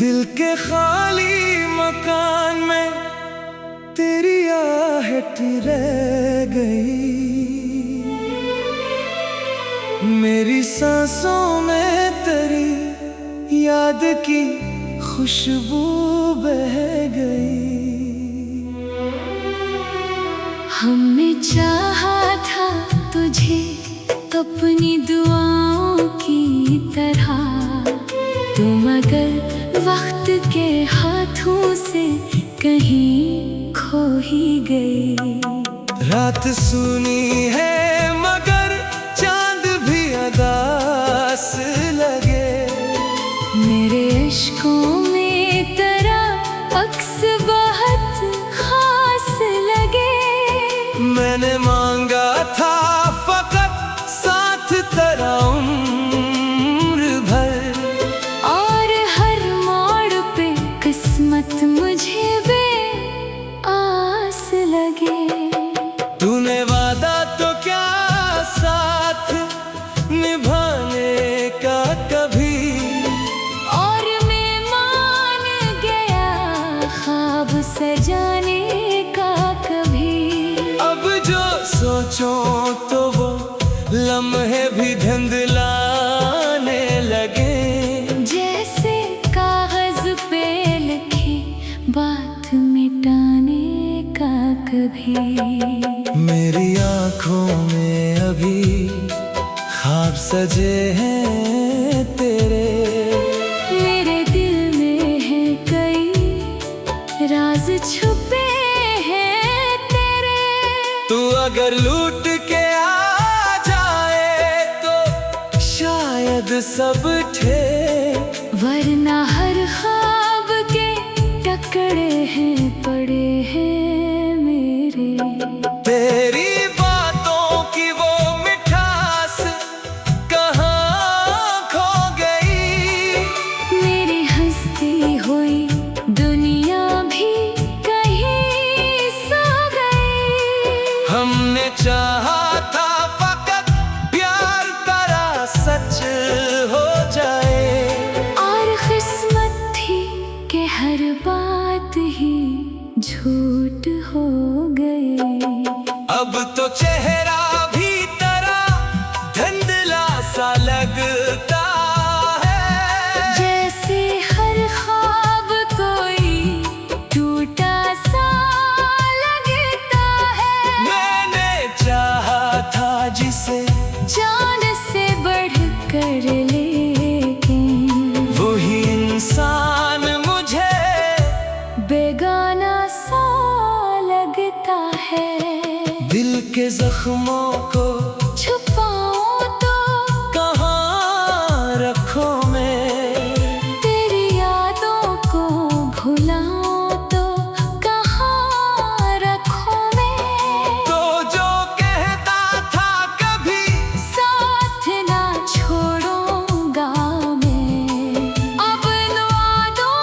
दिल के खाली मकान में तेरी आहट रह गई। मेरी सांसों में तेरी याद की खुशबू बह गई। हमने चाहा था तुझे अपनी दुआओं की तरह, तू मगर वक्त के हाथों से कहीं खो ही गई। रात सुनी है मगर चांद भी अदास लगे। मेरे इश्कों में तेरा अक्स बहुत खास लगे। मैंने मांगा था फकत साथ तेरा उम्र भर, और हर मोड़ पे किस्मत मुझे आस लगे। तूने वादा तो क्या साथ निभाने का कभी, और मैं मान गया ख्वाब सजाने का कभी। अब जो सोचो तो वो लम्हे भी धुंधलाने लगे। जैसे कागज पे लिखी बात मिटाने का कभी। मेरी आँखों में अभी ख्वाब सजे हैं तेरे। मेरे दिल में है कई राज छुपे हैं तेरे। तू अगर लूट के आ जाए तो शायद सब ठे, वरना हर ख्वाब के टकरे हैं पड़े हैं मेरे। तेरी बातों की वो मिठास कहाँ खो गई। मेरी हंसती हुई दुनिया भी कहीं सो गई। हमने चाहा था फकत प्यार तेरा सच हो जाए, और किस्मत थी कि हर बात ही झूठ हो गई। अब तो चेहरा भी तेरा धुंधला सा लगता है। जैसे हर ख्वाब कोई टूटा सा लगता है। मैंने चाहा था जिसे जान से बढ़कर, लेकिन वही इंसान मुझे बेगाना सा लगता है। दिल के जख्मों को छुपाऊं तो कहाँ रखूं मैं। तेरी यादों को भुलाऊं तो कहाँ रखूं मैं। तो जो कहता था कभी साथ ना छोड़ूंगा मैं, अब इन वादों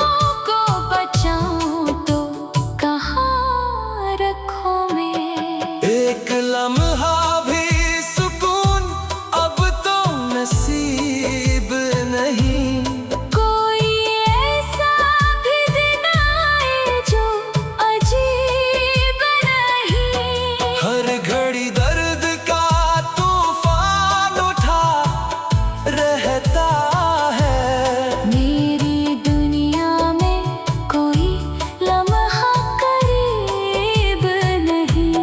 को बचाऊं तो कहाँ रखूं मैं। एक लम्हा भी सुकून अब तो नसीब नहीं। कोई ऐसा भी दिन आए जो अजीब नहीं। हर घड़ी दर्द का तूफान उठा रहता है। मेरी दुनिया में कोई लम्हा करीब नहीं।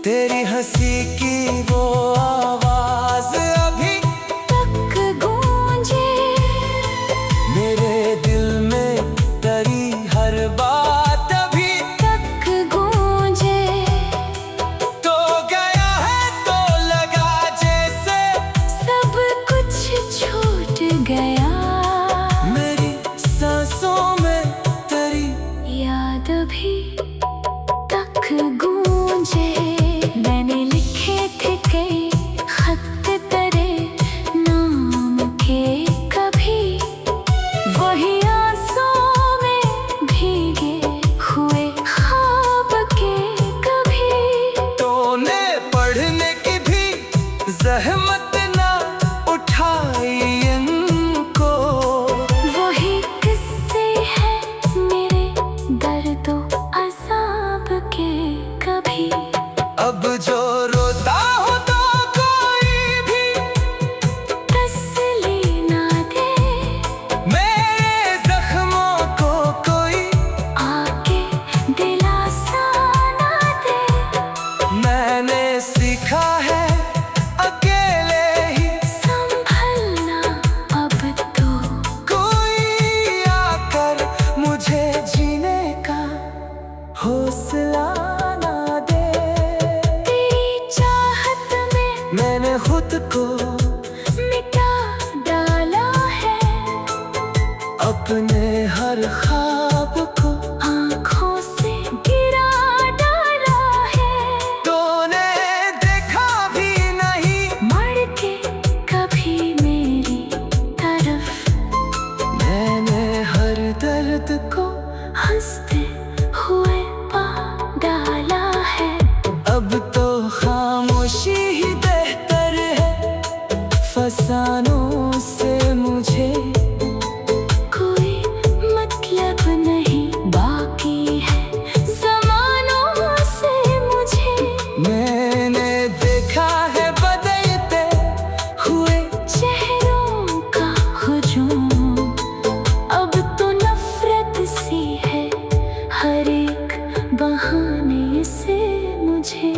तेरी हंसी की वो आवाज अभी तक गूंजे मेरे दिल में, तेरी हर बात अभी तक गूंजे। तो गया है तो लगा जैसे सब कुछ छूट गया। मेरी सांसों में तेरी याद भी तक गूंजे। मैंने लिखे थे कई खत तेरे नाम के कभी, वही आंसुओं में भीगे हुए ख्वाब के कभी। तूने पढ़ने की भी जहमत ना उठाई इनको। वही किस्से मैंने खुद को मिटा डाला है, अपने हर ख्वाब को आँखों से गिरा डाला है। तूने देखा भी नहीं मुड़ के कभी मेरी तरफ, मैंने हर दर्द को हंसते हुए पा डाला है। अब तो खामोशी ही बेहतर है, फसानों से मुझे कोई मतलब नहीं बाकी है, ज़मानों से मुझे। मैंने देखा है बदलते हुए चेहरों का हुजूम, अब तो नफरत सी है हर एक बहाने से मुझे।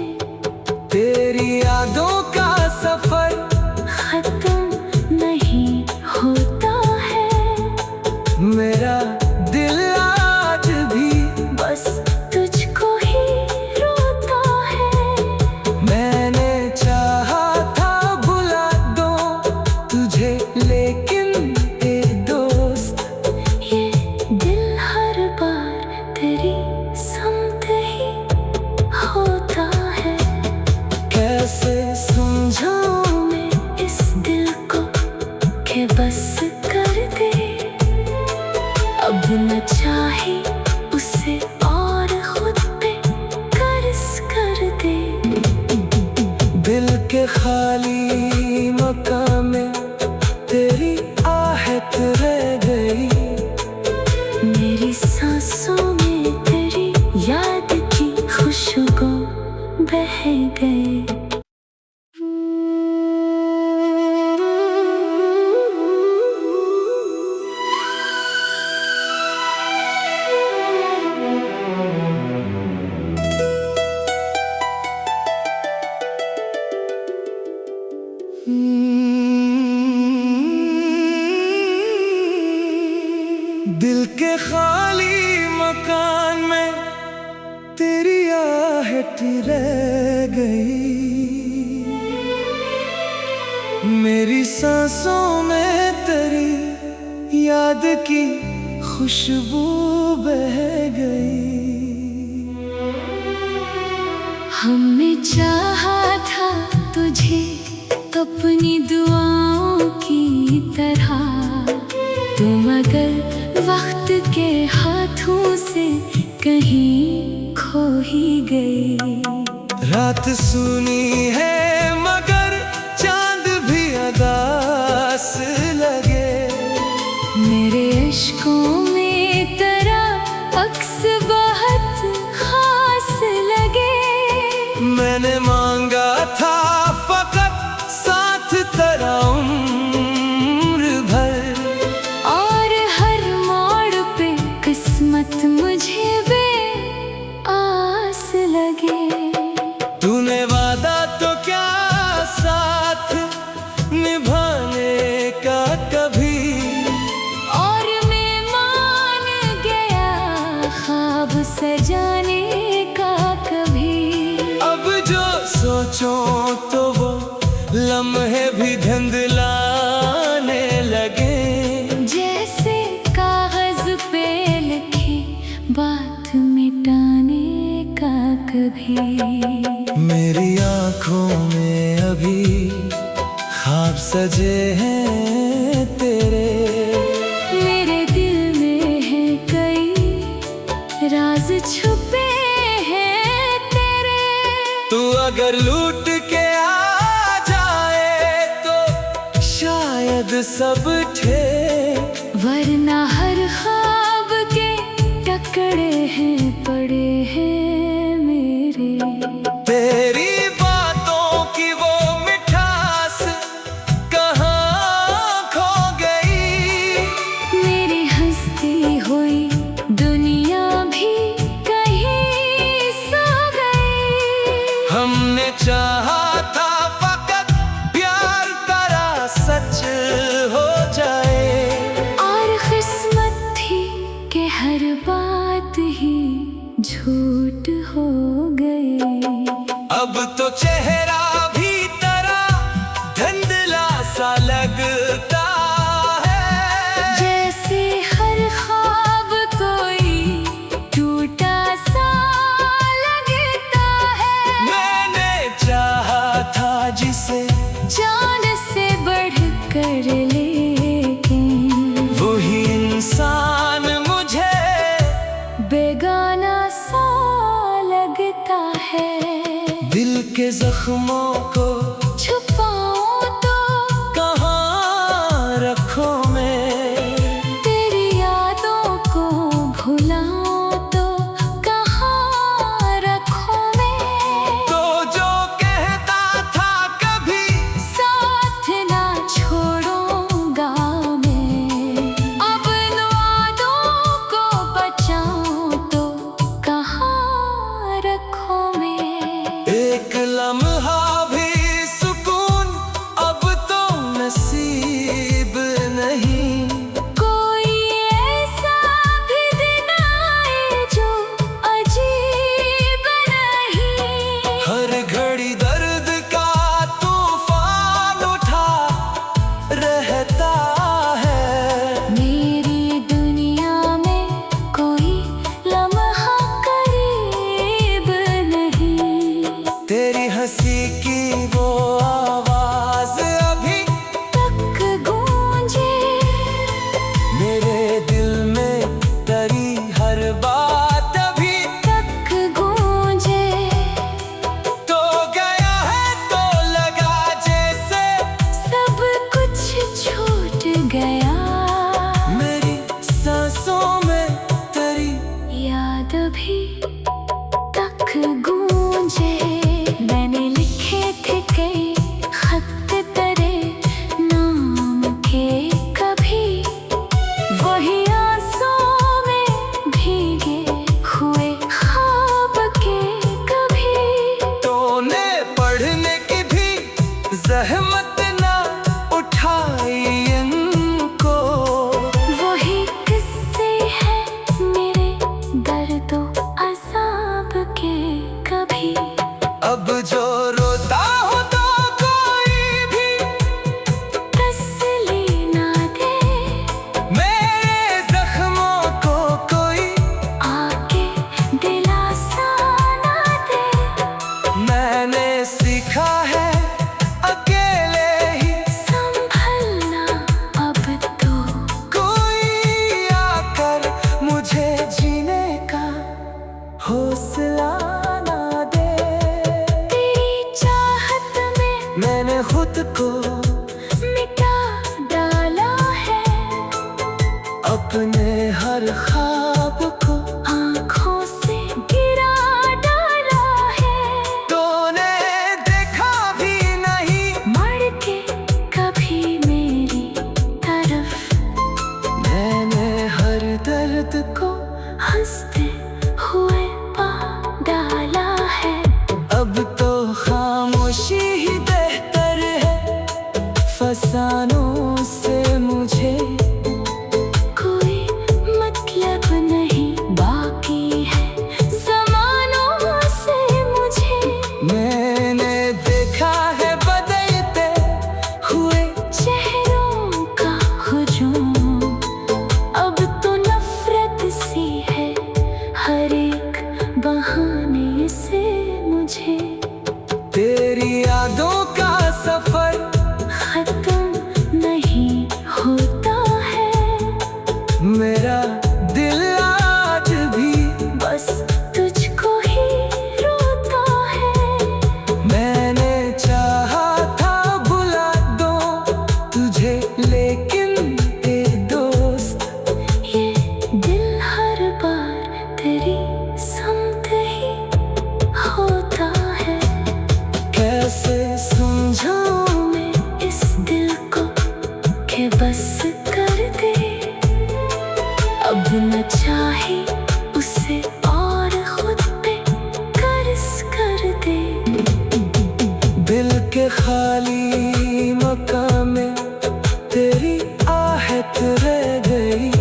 तेरी यादों का सफर खत्म नहीं होता है, मेरा दिल आज भी बस तुझको ही रोता है। मैंने चाहा था भुला दो तुझे, लेकिन ए दोस्त ये दिल हर बार तेरी समत ही होता है। कैसे समझाऊं मैं इस दिल को कि बस कर दे, अब न चाहे उसे और खुद पे कर्ज कर दे। दिल के खाली मकान में तेरी आहट रह गई, मेरी सांसों में तेरी याद की खुशबू बह गई। दिल के खाली मकान में तेरी आहट रह गई, मेरी सांसों में तेरी याद की खुशबू बह गई। हमने चाहा था तुझे अपनी दुआओं की तरह, तुम अगर वक्त के हाथों से कहीं खो ही गई। रात सुनी है मगर चांद भी अदास लगे, मेरे इश्कों में तेरा अक्स बहुत खास लगे। मैंने मांगा था फकत साथ तेरा उम्र भर, और हर मोड़ पे किस्मत मुझे बे आस लगे। तूने वादा तो क्या साथ निभाने का कभी, और मैं मान गया ख्वाब सजाने का कभी। अब जो सोचो तो वो लम्हे भी धुंधलाने लगे, जैसे कागज पे लिखी बात मिटाने का कभी। मेरी आंखों में अभी ख्वाब सजे हैं तेरे, मेरे दिल में है कई राज छुपे हैं तेरे। तू अगर लूट के आ जाए तो शायद सब ठे, वरना हर ख्वाब के टकरे हैं पड़े हैं मेरे। तेरी बातों की वो मिठास कहाँ खो गई, मेरी हंसती हुई दुनिया भी कहीं सो गई। हमने चाहा था फकत प्यार तेरा सच हो जाए, और किस्मत थी कि हर बात ही झूठ हो गई। अब तो चेहरा भी तेरा जख्मों को छुपाऊं तो कहाँ रखूं मैं? तेरी यादों को भुलाऊं तो कहाँ रखूं मैं? तो जो कहता था कभी साथ ना छोड़ूंगा मैं, अब इन वादों को बचाऊं तो कहाँ रखूं मैं? एक लम्हा भी सुकून अब तो नसीब नहीं। कोई ऐसा भी दिन आए जो अजीब नहीं। हर घड़ी दर्द का तूफान उठा रहता है। मेरी दुनिया में कोई लम्हा करीब नहीं। तेरी हंसी की वो आवाज अभी तक गूंजे मेरे दिल में, तेरी हर बात अभी तक गूंजे। तो गया है तो लगा जैसे सब कुछ छूट गया। मेरी सांसों में तेरी याद भी तक गूंजे। मैंने लिखे थे कई खत तेरे नाम के, कभी वही आंसुओं में भीगे हुए ख्वाब के कभी। तूने पढ़ने की भी जहमत ना उठाई इनको। वही किस्से हैं मेरे दर्दों अज़ाब के कभी। अब जो रोता हो तो कोई भी तसल्ली ना दे, मेरे जख्मों को कोई आके दिलासा ना दे। मैंने सीखा है अकेले ही, संभलना अब तो कोई आकर मुझे जीने का हौसला ना दे। तेरी चाहत में मैंने खुद को मिटा डाला है। अपने हर ख्वाब को आँखों से गिरा डाला है। तूने देखा भी नहीं। मर के कभी मेरी तरफ, मैंने हर दर्द को हंसते हुए पा डाला है। अब तो खामोशी ही बेहतर है फसानों से मुझे। कोई मतलब नहीं बाकी है ज़मानों से मुझे। मैंने देखा है बदलते हुए चेहरों का हुजूम, अब तो नफरत सी है हर एक बहाने से मुझे। तेरी यादों का सफर खत्म नहीं होता है। मेरा दिल आज भी बस तुझको ही रोता है। मैंने चाहा था बुला दो तुझे, लेकिन ए दोस्त ये दिल हर बार तेरी समत ही होता है। कैसे समझाऊं मैं इस दिल को कि बस कर दे। अब न चाहे उसे और खुद पे कर्ज कर दे। दिल के खाली मकान में तेरी आहट रह गई।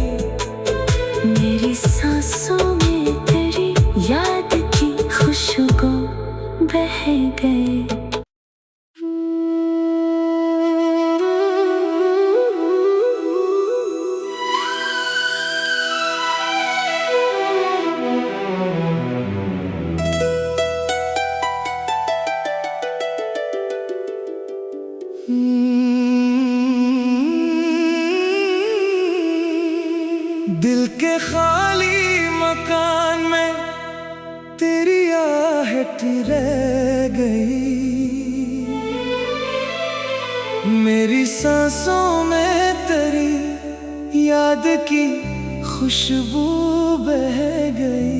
मेरी सांसों में तेरी याद की खुशबू बह गई। दिल के खाली मकान में तेरी आहट रह गई। मेरी सांसों में तेरी याद की खुशबू बह गई।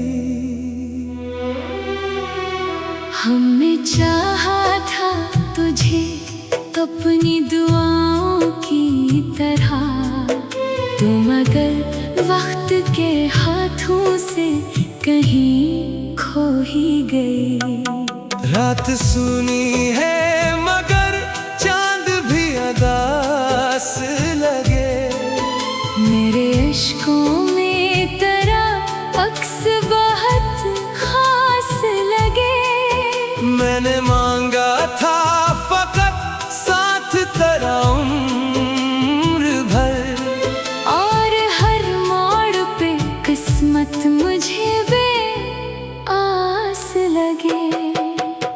हमने चाहा था तुझे अपनी दुआओं की तरह, तुम मगर वक्त के हाथों से कहीं खो ही गई। रात सुनी है मगर चांद भी अदास लगे। मेरे इश्कों में तेरा अक्स बहुत खास लगे। मैंने मांगा था फकत साथ तेरा उम्र भर, और हर मोड़ पे किस्मत मुझे आस लगे।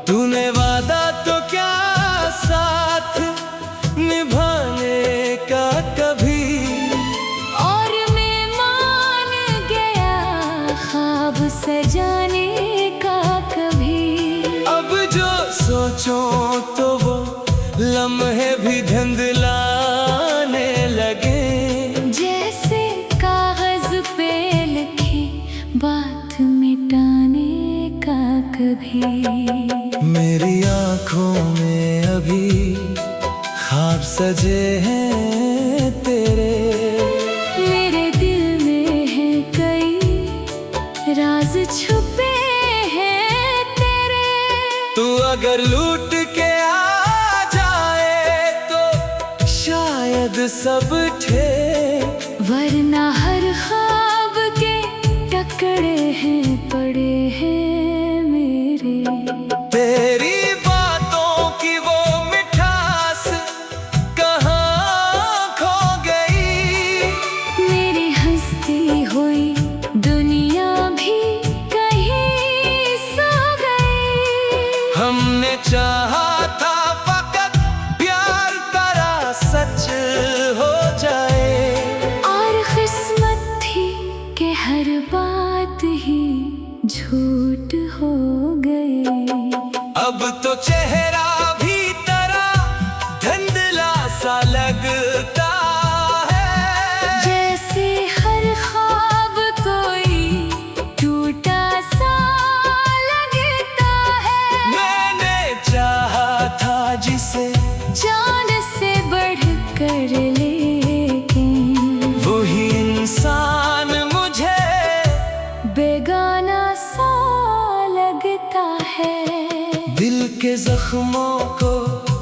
तूने वादा तो क्या साथ निभाने का कभी, और मैं मान गया ख्वाब सजाने का कभी। अब जो सोचो तो वो लम्हे भी धुंधलाने लगे। जैसे कागज पे लिखी बात मिटाने का कभी। मेरी आँखों में अभी ख्वाब सजे हैं तेरे। मेरे दिल में है कई राज छुपे हैं तेरे। तू अगर लूट के आ जाए तो शायद सब ठे, वरना हर ख्वाब के टकरे हैं पड़े हैं मेरे। तेरी बातों की वो मिठास कहाँ खो गई। मेरी हंसती हुई दुनिया भी कहीं सो गई। हमने चाहा था फकत प्यार तेरा सच हो जाए, और किस्मत थी कि हर बात ही झूठ हो गई। अब तो चेहरा भी तेरा धुंधला सा लगता है। जैसे हर ख्वाब कोई टूटा सा लगता है। मैंने चाहा था जिसे जान से बढ़कर, लेकिन वही इंसान मुझे बेगाना सा लगता है। दिल के जख्मों को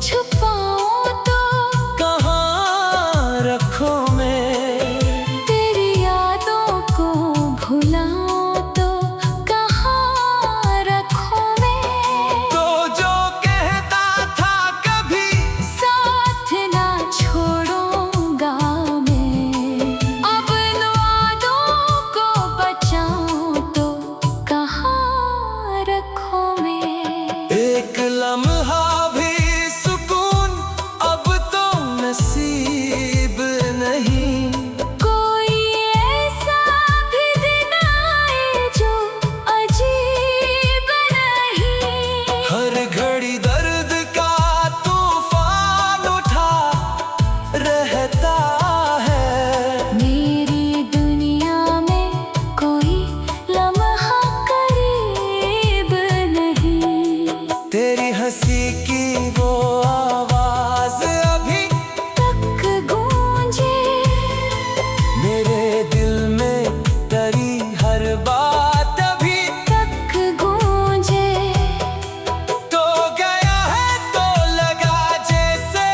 छुपाऊं तो कहाँ रखूं मैं, तेरी यादों को भुलाऊं तो कहाँ रखूं मैं। तो जो कहता था कभी साथ ना छोड़ूंगा मैं, अब इन वादों को बचाऊं तो कहाँ रखूं मैं। एक लम्हा भी सुकून अब तो नसीब नहीं। कोई ऐसा भी दिन आए जो अजीब नहीं। हर घड़ी दर्द का तूफान उठा रहता है। मेरी दुनिया में कोई लम्हा करीब नहीं। तेरी हंसी की वो आवाज अभी तक गूंजे मेरे दिल में, तेरी हर बात अभी तक गूंजे। तो गया है तो लगा जैसे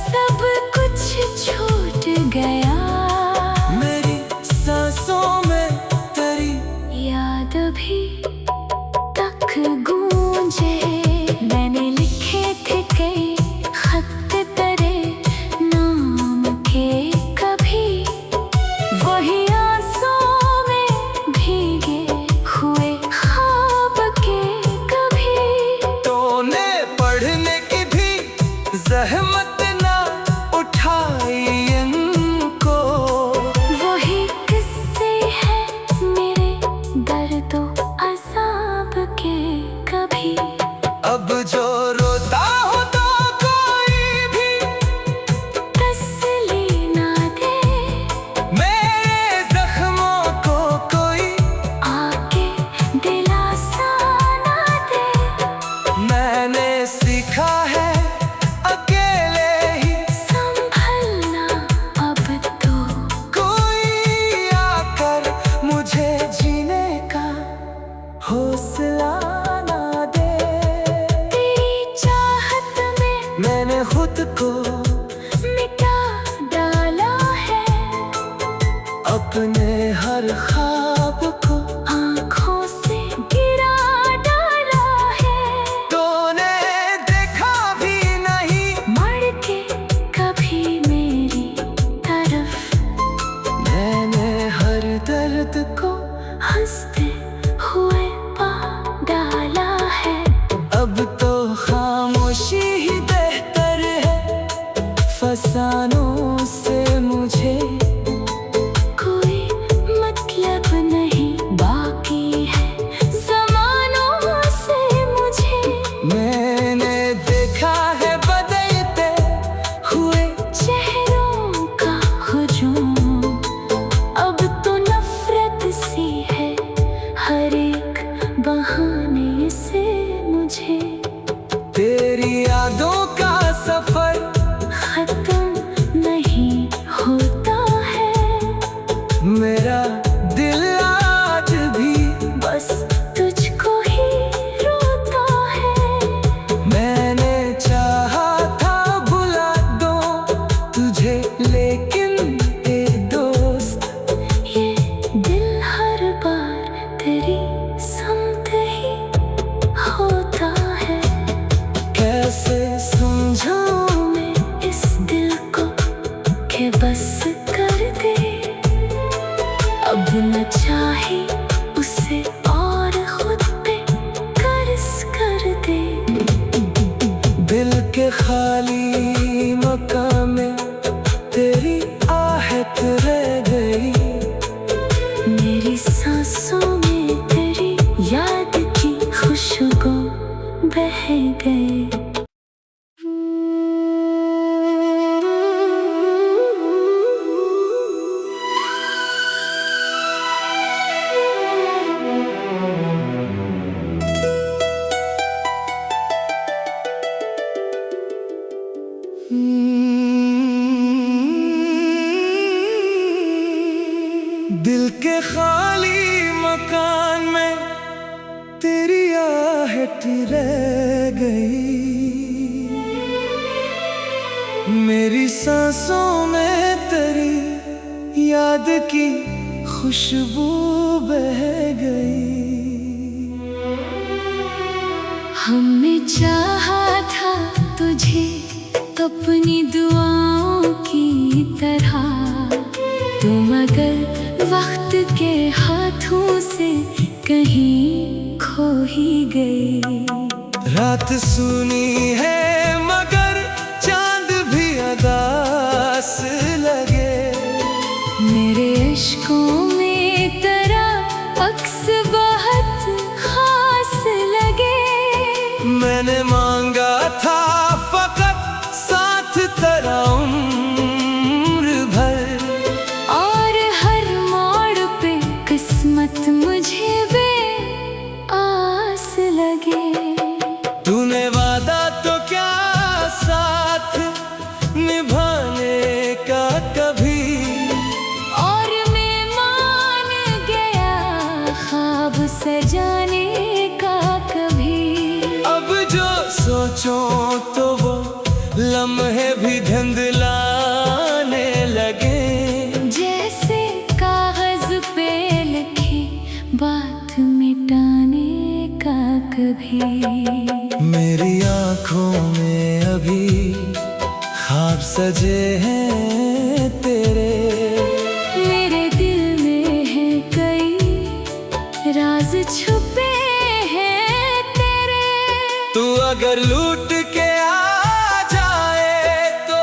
सब कुछ छूट गया। मेरी सांसों में तेरी याद भी तक गूंजे। मैंने लिखे थे कई खत तेरे नाम के कभी, वही आंसुओं में भीगे हुए ख्वाब के कभी। तूने पढ़ने की भी जहमत ना उठाई इनको। वही किस्से हैं मेरे दर्दों अज़ाब के कभी। अब जो रोता हो तो कोई भी खुद को मिटा डाला है, अपने हर ख्वाब को आँखों से गिरा डाला है। तूने देखा भी नहीं मड़ के कभी मेरी तरफ, मैंने हर दर्द को हंसते हुए पा डाला है। अब तो खामोशी ही बेहतर है, फसानों से मुझे कोई मतलब नहीं बाकी है ज़मानों से मुझे। मैंने देखा है बदलते हुए चेहरों का हुजूम, अब तो नफरत सी है हर एक बहाने से मुझे। तेरी यादों का सफर खत्म नहीं होता है, मेरा दिल आज भी बस तुझको ही रोता है। मैंने चाहा था बुला दो तुझे, लेकिन ए दोस्त ये दिल हर बार तेरी समत ही होता है। कैसे समझाऊं मैं इस दिल को कि बस कर दे, अब न चाहे उसे और खुद पे कर्ज कर दे। दिल के खाली मकान में तेरी आहट रह गई, मेरी सांसों में तेरी याद की खुशबू बह गई। दिल के खाली मकान में तेरी आहट रह गई, मेरी सांसों में तेरी याद की खुशबू बह गई। हमने चाहा था तुझे अपनी दुआओं की तरह, तुम अगर वक्त के हाथों से कहीं खो ही गई। रात सुनी है मगर चांद भी अदास लगे, मेरे इश्कों में तेरा अक्स बहुत खास लगे। मैंने मांगा था फकत साथ तेरा उम्र भर, और हर मोड़ पे किस्मत मुझे बे आस लगे। तूने वादा तो क्या साथ निभाने का कभी, और मैं मान गया ख्वाब सजाने का कभी। अब जो सोचो तो वो लम्हे भी धुंधलाने लगे, जैसे कागज पे लिखी बात मिटाने का कभी। मेरी आँखों में अभी ख्वाब सजे हैं तेरे, मेरे दिल में है कई राज छुपे हैं तेरे। तू अगर लूट के आ जाए तो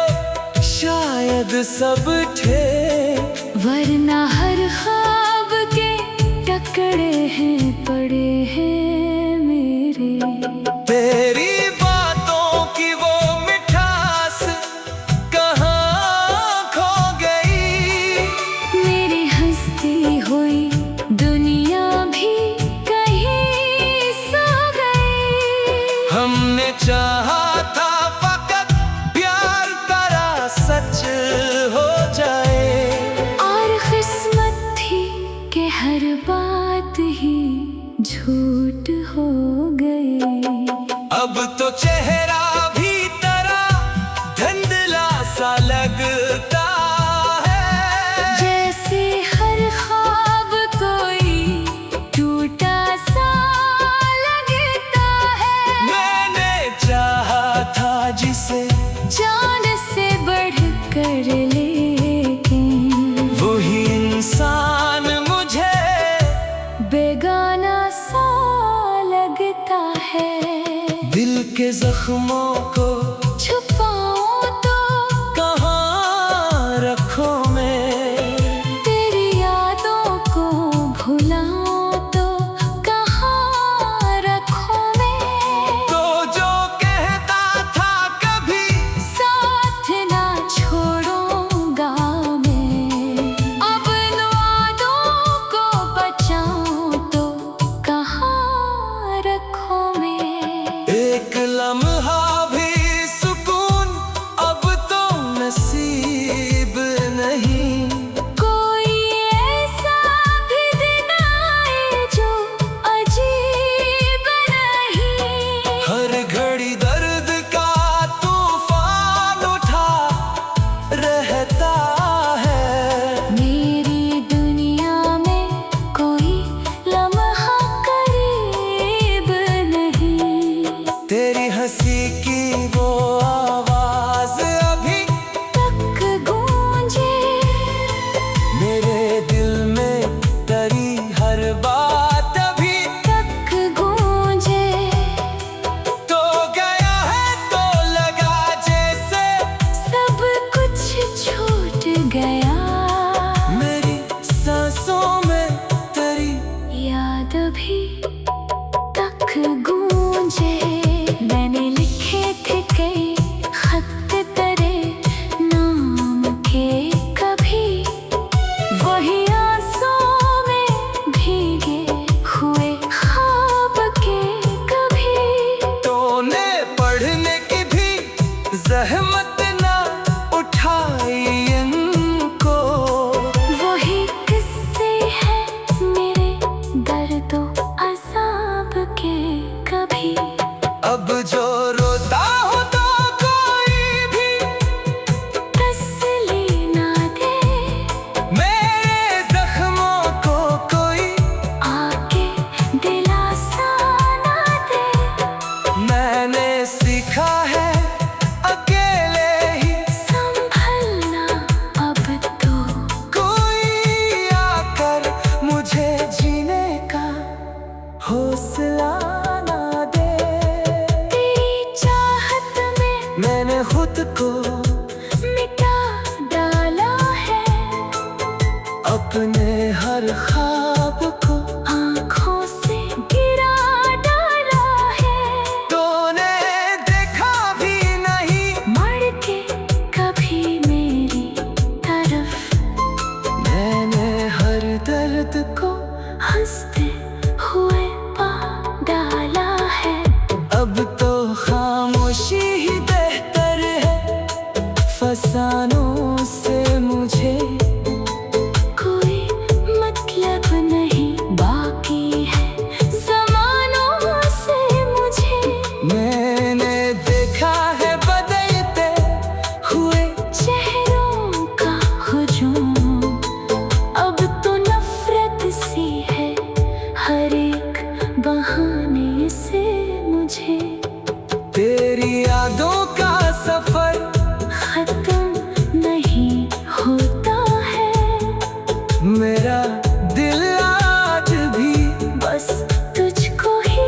शायद सब ठे, वरना हर ख्वाब के टकरे हैं पड़े हैं मेरे। तेरी बातों की वो मिठास कहाँ खो गई, मेरी हंसती हुई दुनिया भी कहीं सो गई। हमने चाहा था फकत प्यार तेरा सच हो जाए, और किस्मत थी कि हर बात ही झूठ हो गई। अब तो चेहरा भी तेरा जान से बढ़कर लेकिन वही इंसान मुझे बेगाना सा लगता है। दिल के जख्मों को छुपाऊं तो कहाँ रखूं मैं, तेरी यादों को भुलाऊं तो कहाँ रखूं मैं। तो जो कहता था कभी साथ ना छोड़ूंगा मैं, अब इन वादों को बचाऊं तो कहाँ रखूं मैं। एक लम्हा भी सुकून अब तो नसीब नहीं, कोई ऐसा भी दिन आए जो अजीब नहीं। हर घड़ी दर्द का तूफान उठा रहता है। मेरी दुनिया में कोई लम्हा करीब नहीं, तेरी हंसी की वो आवाज अभी तक गूंजे मेरे दिल में, तेरी हर बात अभी तक गूंजे। तो गया है तो लगा जैसे सब कुछ छूट गया, मेरी सांसों में तेरी याद भी तक गूंजे। मैंने लिखे थे कई खत तेरे नाम के, कभी वही आंसुओं में भीगे हुए ख्वाब के। कभी तूने पढ़ने की भी जहमत ना उठाई इनको, वही किस्से हैं मेरे दर्दों अज़ाब के। कभी अब जो रोता हो तो कोई भी तसल्ली ना दे, मेरे जख्मों को कोई आके दिलासा ना दे। मैंने सीखा है अकेले ही, संभलना अब तो कोई आकर मुझे जीने का हौसला ना दे। तेरी चाहत में मैंने खुद को मिटा डाला है, अपने हर ख्वाब को आँखों से गिरा डाला है। तूने देखा भी नहीं, मर के कभी मेरी तरफ, मैंने हर दर्द को हंसते हुए पा डाला है। अब तो खामोशी ही बेहतर है फसानों से मुझे। कोई मतलब नहीं बाकी है ज़मानों से मुझे। मैंने देखा है बदलते हुए चेहरों का हुजूम, अब तो नफरत सी है हर एक बहाने से मुझे। तेरी यादों का सफर खत्म नहीं होता है, मेरा दिल आज भी बस तुझको ही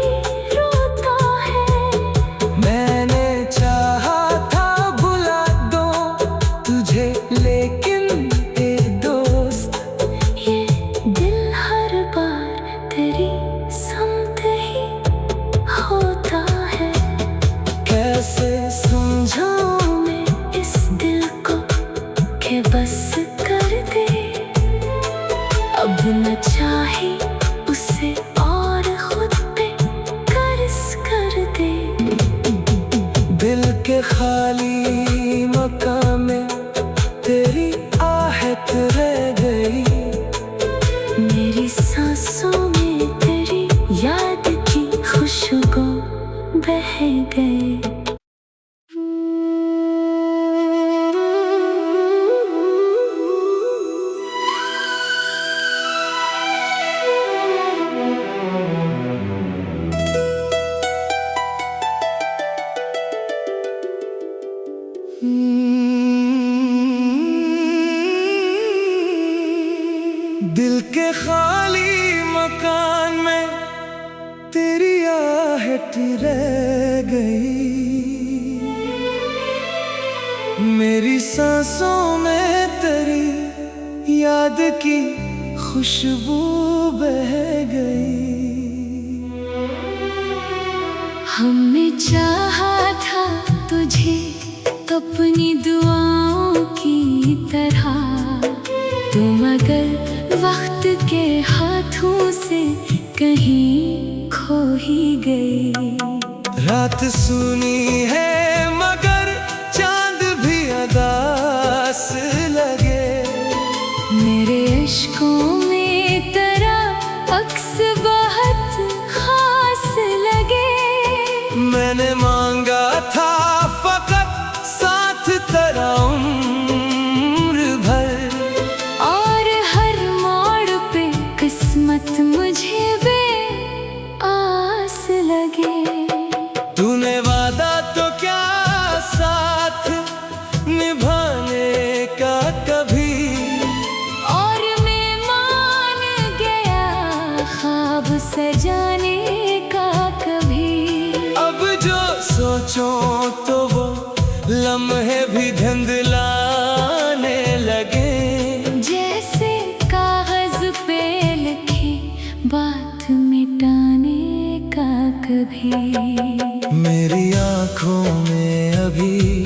रोता है। मैंने चाहा था बुला दो तुझे, लेकिन ए दोस्त ये दिल हर बार तेरी समत ही होता है। कैसे समझाऊं मैं इस दिल को कि बस कर दे, अब न चाहे उसे और खुद पे कर्ज कर दे। दिल के खाली मकान में तेरी आहट रह गई, मेरी सांसों में तेरी याद की खुशबू बह गई। दिल के खाली मकान में तेरी आहट रह गई, मेरी सांसों में तेरी याद की खुशबू बह गई। हमने चाहा था तुझे अपनी दुआओं की तरह, तू मगर वक्त के हाथों से कहीं खो ही गई। रात सुनी है मगर चांद भी अदास लगे, मेरे इश्कों में तेरा अक्स बहुत खास लगे। मैंने मांगा था फकत साथ तेरा उम्र भर, और हर मोड़ पे किस्मत मुझे आस लगे। तूने वादा तो क्या साथ निभाने का कभी, और मैं मान गया ख्वाब सजाने का कभी। अब जो सोचो तो वो लम्हे भी धुंधलाने लगे, जैसे कागज पे लिखी बात मिटाने का कभी। मेरी आंखों में अभी